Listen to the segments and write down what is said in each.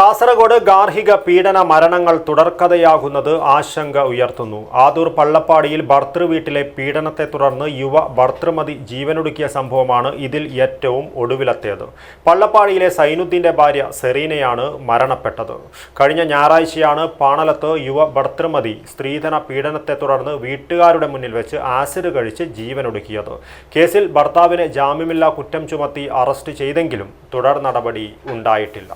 കാസർഗോഡ് ഗാർഹിക പീഡന മരണങ്ങൾ തുടർക്കഥയാകുന്നത് ആശങ്ക ഉയർത്തുന്നു. ആദൂർ പള്ളപ്പാടിയിൽ ഭർതൃവീട്ടിലെ പീഡനത്തെ തുടർന്ന് യുവ ഭർതൃമതി ജീവനൊടുക്കിയ സംഭവമാണ് ഇതിൽ ഏറ്റവും ഒടുവിലത്തേത്. പള്ളപ്പാടിയിലെ സൈനുദ്ദീന്റെ ഭാര്യ സെറീനയാണ് മരണപ്പെട്ടത്. കഴിഞ്ഞ ഞായറാഴ്ചയാണ് പാണലത്ത് യുവ ഭർതൃമതി സ്ത്രീധന പീഡനത്തെ തുടർന്ന് വീട്ടുകാരുടെ മുന്നിൽ വെച്ച് ആസിഡ് കഴിച്ച് ജീവനൊടുക്കിയത്. കേസിൽ ഭർത്താവിനെ ജാമ്യമില്ലാ കുറ്റം ചുമത്തി അറസ്റ്റ് ചെയ്തെങ്കിലും തുടർ നടപടി ഉണ്ടായിട്ടില്ല.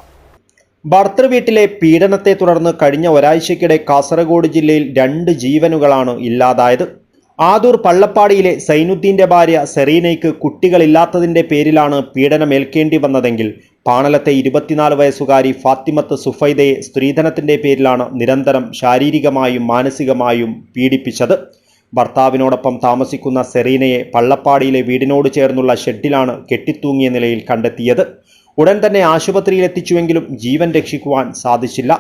ഭർതൃവീട്ടിലെ പീഡനത്തെ തുടർന്ന് കഴിഞ്ഞ ഒരാഴ്ചയ്ക്കിടെ കാസർഗോഡ് ജില്ലയിൽ 2 ജീവനുകളാണ് ഇല്ലാതായത്. ആദൂർ പള്ളപ്പാടിയിലെ സൈനുദ്ദീന്റെ ഭാര്യ സെറീനയ്ക്ക് കുട്ടികളില്ലാത്തതിന്റെ പേരിലാണ് പീഡനമേൽക്കേണ്ടി വന്നതെങ്കിൽ പാണലത്തെ 24 വയസ്സുകാരി ഫാത്തിമത്ത് സുഫൈദയെ സ്ത്രീധനത്തിന്റെ പേരിലാണ് നിരന്തരം ശാരീരികമായും മാനസികമായും പീഡിപ്പിച്ചത്. ഭർത്താവിനോടൊപ്പം താമസിക്കുന്ന സെറീനയെ പള്ളപ്പാടിയിലെ വീടിനോട് ചേർന്നുള്ള ഷെഡിലാണ് കെട്ടിത്തൂങ്ങിയ നിലയിൽ കണ്ടെത്തിയത്. ഉടൻ തന്നെ ആശുപത്രിയിലെത്തിച്ചുവെങ്കിലും ജീവൻ രക്ഷിക്കുവാൻ സാധിച്ചില്ല.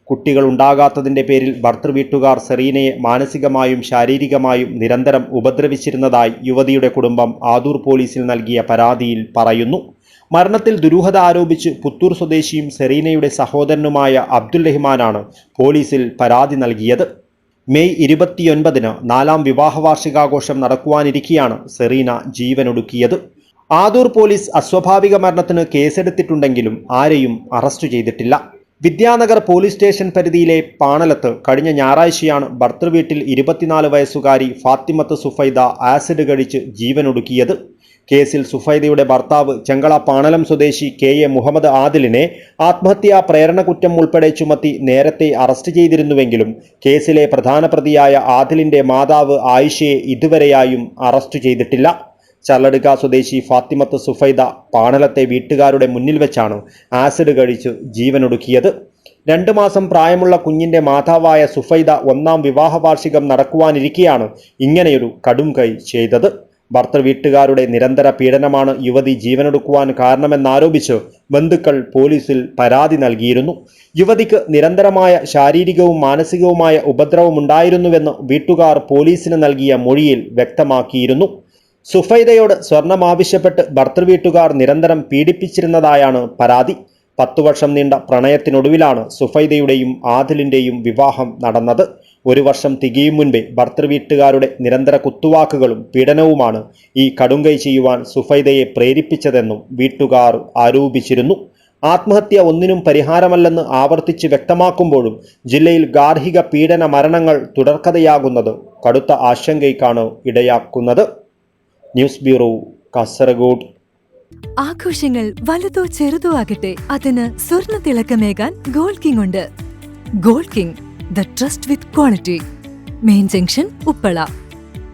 കുട്ടികൾ ഉണ്ടാകാത്തതിന്റെ പേരിൽ ഭർതൃവീട്ടുകാർ സെറീനയെ മാനസികമായും ശാരീരികമായും നിരന്തരം ഉപദ്രവിച്ചിരുന്നതായി യുവതിയുടെ കുടുംബം ആദൂർ പോലീസിൽ നൽകിയ പരാതിയിൽ പറയുന്നു. മരണത്തിൽ ദുരൂഹത ആരോപിച്ച് പുത്തൂർ സ്വദേശിയും സെറീനയുടെ സഹോദരനുമായ അബ്ദുൽ റഹ്മാനാണ് പോലീസിൽ പരാതി നൽകിയത്. മെയ് 29-ന് 4ാം വിവാഹ വാർഷികാഘോഷം നടക്കുവാനിരിക്കെയാണ് സെറീന ജീവനൊടുക്കിയത്. ആദൂർ പോലീസ് അസ്വാഭാവിക മരണത്തിന് കേസെടുത്തിട്ടുണ്ടെങ്കിലും ആരെയും അറസ്റ്റ് ചെയ്തിട്ടില്ല. വിദ്യാനഗർ പോലീസ് സ്റ്റേഷൻ പരിധിയിലെ പാണലത്ത് കഴിഞ്ഞ ഞായറാഴ്ചയാണ് ഭർതൃവീട്ടിൽ 24 വയസ്സുകാരി ഫാത്തിമത്ത് സുഫൈദ ആസിഡ് കഴിച്ച് ജീവനൊടുക്കിയത്. കേസിൽ സുഫൈദയുടെ ഭർത്താവ് ചെങ്കള പാണലം സ്വദേശി KA മുഹമ്മദ് ആദിലിനെ ആത്മഹത്യാ പ്രേരണ കുറ്റം ഉൾപ്പെടെ ചുമത്തി നേരത്തെ അറസ്റ്റ് ചെയ്തിരുന്നുവെങ്കിലും കേസിലെ പ്രധാന പ്രതിയായ ആദിലിന്റെ മാതാവ് ആയിഷയെ ഇതുവരെയായും അറസ്റ്റ് ചെയ്തിട്ടില്ല. ചല്ലടുക സ്വദേശി ഫാത്തിമത്ത് സുഫൈദ പാണലത്തെ വീട്ടുകാരുടെ മുന്നിൽ വെച്ചാണ് ആസിഡ് കഴിച്ച് ജീവനൊടുക്കിയത്. 2 മാസം പ്രായമുള്ള കുഞ്ഞിന്റെ മാതാവായ സുഫൈദ 1ാം വിവാഹ വാർഷികം നടക്കുവാനിരിക്കെയാണ് ഇങ്ങനെയൊരു കടും കൈ ചെയ്തത്. ഭർതൃവീട്ടുകാരുടെ നിരന്തര പീഡനമാണ് യുവതി ജീവനൊടുക്കുവാൻ കാരണമെന്നാരോപിച്ച് ബന്ധുക്കൾ പോലീസിൽ പരാതി നൽകിയിരുന്നു. യുവതിക്ക് നിരന്തരമായ ശാരീരികവും മാനസികവുമായ ഉപദ്രവമുണ്ടായിരുന്നുവെന്ന് വീട്ടുകാർ പോലീസിന് നൽകിയ മൊഴിയിൽ വ്യക്തമാക്കിയിരുന്നു. സുഫൈദയോട് സ്വർണം ആവശ്യപ്പെട്ട് ഭർതൃവീട്ടുകാർ നിരന്തരം പീഡിപ്പിച്ചിരുന്നതായാണ് പരാതി. 10 വർഷം നീണ്ട പ്രണയത്തിനൊടുവിലാണ് സുഫൈദയുടെയും ആദിലിന്റെയും വിവാഹം നടന്നത്. 1 വർഷം തികയും മുൻപേ ഭർതൃവീട്ടുകാരുടെ നിരന്തര കുത്തുവാക്കുകളും പീഡനവുമാണ് ഈ കടുങ്കൈ ചെയ്യുവാൻ സുഫൈദയെ പ്രേരിപ്പിച്ചതെന്നും വീട്ടുകാർ ആരോപിച്ചിരുന്നു. ആത്മഹത്യ ഒന്നിനും പരിഹാരമല്ലെന്ന് ആവർത്തിച്ച് വ്യക്തമാക്കുമ്പോഴും ജില്ലയിൽ ഗാർഹിക പീഡന മരണങ്ങൾ തുടർക്കഥയാകുന്നത് കടുത്ത ആശങ്കയ്ക്കാണ് ഇടയാക്കുന്നത്. News bureau, Kasaragod. ആഘോഷങ്ങൾ വലുതോ ചെറുതോ ആകട്ടെ, അതിന് സ്വർണ്ണ തിളക്കമേകാൻ ഗോൾഡ് കിങ് ഉണ്ട്. Gold king, the trust with quality. Main junction, Uppala.